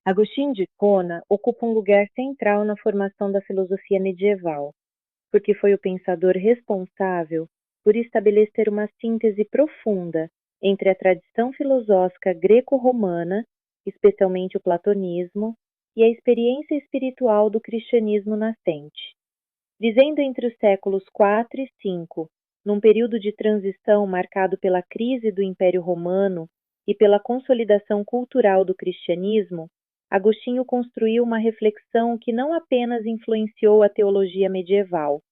Agostinho de Hipona ocupa um lugar central na formação da filosofia medieval, porque foi o pensador responsável por estabelecer uma síntese profunda entre a tradição filosófica greco-romana, especialmente o platonismo, e a experiência espiritual do cristianismo nascente. Vivendo entre os séculos IV e V, num período de transição marcado pela crise do Império Romano e pela consolidação cultural do cristianismo, Agostinho construiu uma reflexão que não apenas influenciou a teologia medieval,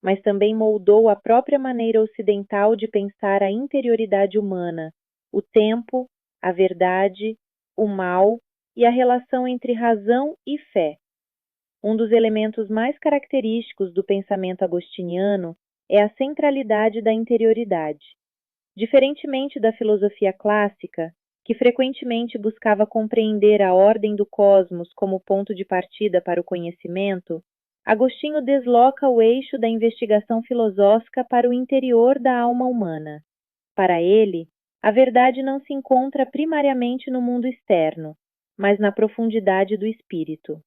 mas também moldou a própria maneira ocidental de pensar a interioridade humana, o tempo, a verdade, o mal e a relação entre razão e fé. Um dos elementos mais característicos do pensamento agostiniano é a centralidade da interioridade. Diferentemente da filosofia clássica, que frequentemente buscava compreender a ordem do cosmos como ponto de partida para o conhecimento, Agostinho desloca o eixo da investigação filosófica para o interior da alma humana. Para ele, a verdade não se encontra primariamente no mundo externo, mas na profundidade do espírito.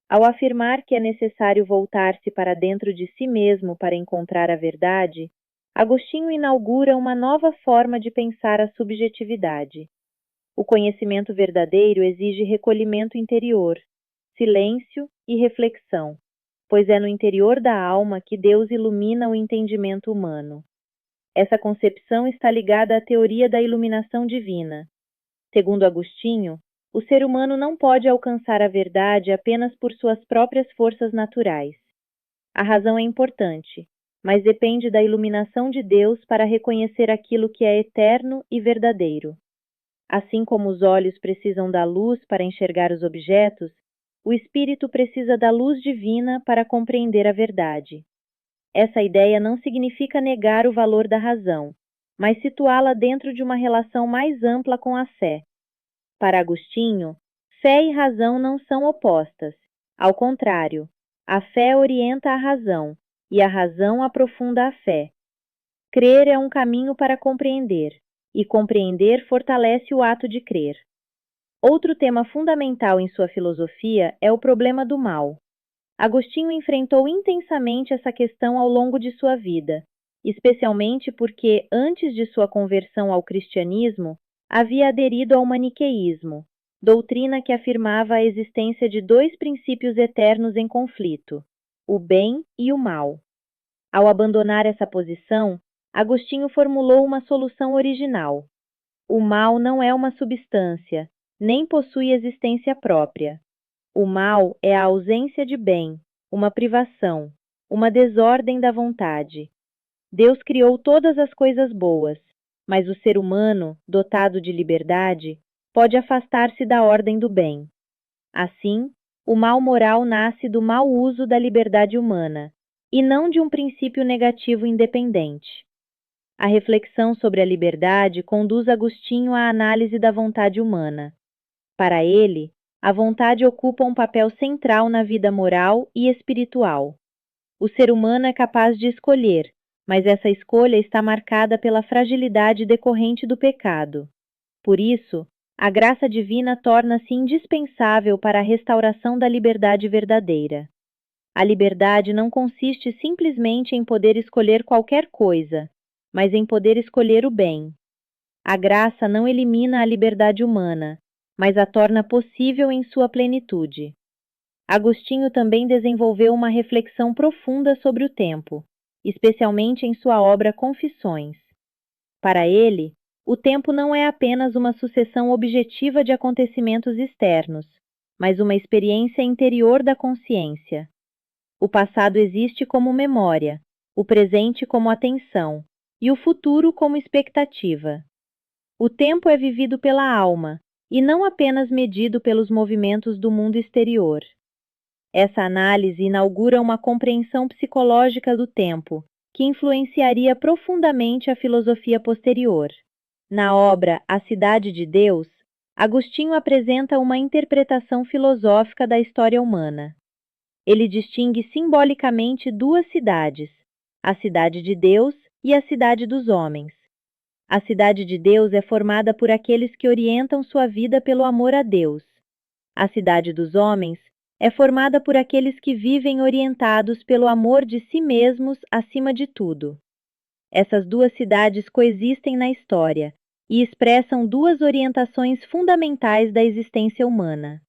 Ao afirmar que é necessário voltar-se para dentro de si mesmo para encontrar a verdade, Agostinho inaugura uma nova forma de pensar a subjetividade. O conhecimento verdadeiro exige recolhimento interior, silêncio e reflexão, pois é no interior da alma que Deus ilumina o entendimento humano. Essa concepção está ligada à teoria da iluminação divina. Segundo Agostinho, o ser humano não pode alcançar a verdade apenas por suas próprias forças naturais. A razão é importante, mas depende da iluminação de Deus para reconhecer aquilo que é eterno e verdadeiro. Assim como os olhos precisam da luz para enxergar os objetos, o espírito precisa da luz divina para compreender a verdade. Essa ideia não significa negar o valor da razão, mas situá-la dentro de uma relação mais ampla com a fé. Para Agostinho, fé e razão não são opostas. Ao contrário, a fé orienta a razão e a razão aprofunda a fé. Crer é um caminho para compreender, e compreender fortalece o ato de crer. Outro tema fundamental em sua filosofia é o problema do mal. Agostinho enfrentou intensamente essa questão ao longo de sua vida, especialmente porque, antes de sua conversão ao cristianismo, havia aderido ao maniqueísmo, doutrina que afirmava a existência de dois princípios eternos em conflito, o bem e o mal. Ao abandonar essa posição, Agostinho formulou uma solução original. O mal não é uma substância, nem possui existência própria. O mal é a ausência de bem, uma privação, uma desordem da vontade. Deus criou todas as coisas boas, mas o ser humano, dotado de liberdade, pode afastar-se da ordem do bem. Assim, o mal moral nasce do mau uso da liberdade humana, e não de um princípio negativo independente. A reflexão sobre a liberdade conduz Agostinho à análise da vontade humana. Para ele, a vontade ocupa um papel central na vida moral e espiritual. O ser humano é capaz de escolher, mas essa escolha está marcada pela fragilidade decorrente do pecado. Por isso, a graça divina torna-se indispensável para a restauração da liberdade verdadeira. A liberdade não consiste simplesmente em poder escolher qualquer coisa, mas em poder escolher o bem. A graça não elimina a liberdade humana, mas a torna possível em sua plenitude. Agostinho também desenvolveu uma reflexão profunda sobre o tempo, especialmente em sua obra Confissões. Para ele, o tempo não é apenas uma sucessão objetiva de acontecimentos externos, mas uma experiência interior da consciência. O passado existe como memória, o presente como atenção e o futuro como expectativa. O tempo é vivido pela alma e não apenas medido pelos movimentos do mundo exterior. Essa análise inaugura uma compreensão psicológica do tempo, que influenciaria profundamente a filosofia posterior. Na obra A Cidade de Deus, Agostinho apresenta uma interpretação filosófica da história humana. Ele distingue simbolicamente duas cidades, a cidade de Deus e a cidade dos homens. A cidade de Deus é formada por aqueles que orientam sua vida pelo amor a Deus. A cidade dos homens é formada por aqueles que vivem orientados pelo amor de si mesmos acima de tudo. Essas duas cidades coexistem na história e expressam duas orientações fundamentais da existência humana.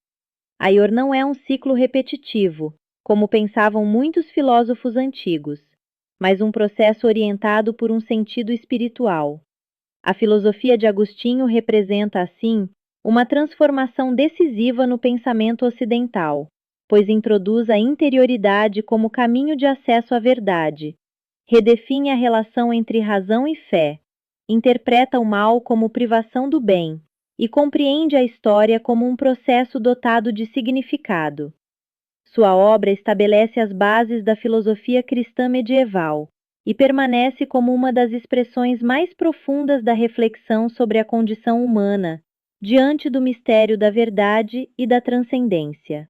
Aior não é um ciclo repetitivo, como pensavam muitos filósofos antigos, mas um processo orientado por um sentido espiritual. A filosofia de Agostinho representa, assim, uma transformação decisiva no pensamento ocidental, pois introduz a interioridade como caminho de acesso à verdade, redefine a relação entre razão e fé, interpreta o mal como privação do bem e compreende a história como um processo dotado de significado. Sua obra estabelece as bases da filosofia cristã medieval e permanece como uma das expressões mais profundas da reflexão sobre a condição humana, diante do mistério da verdade e da transcendência.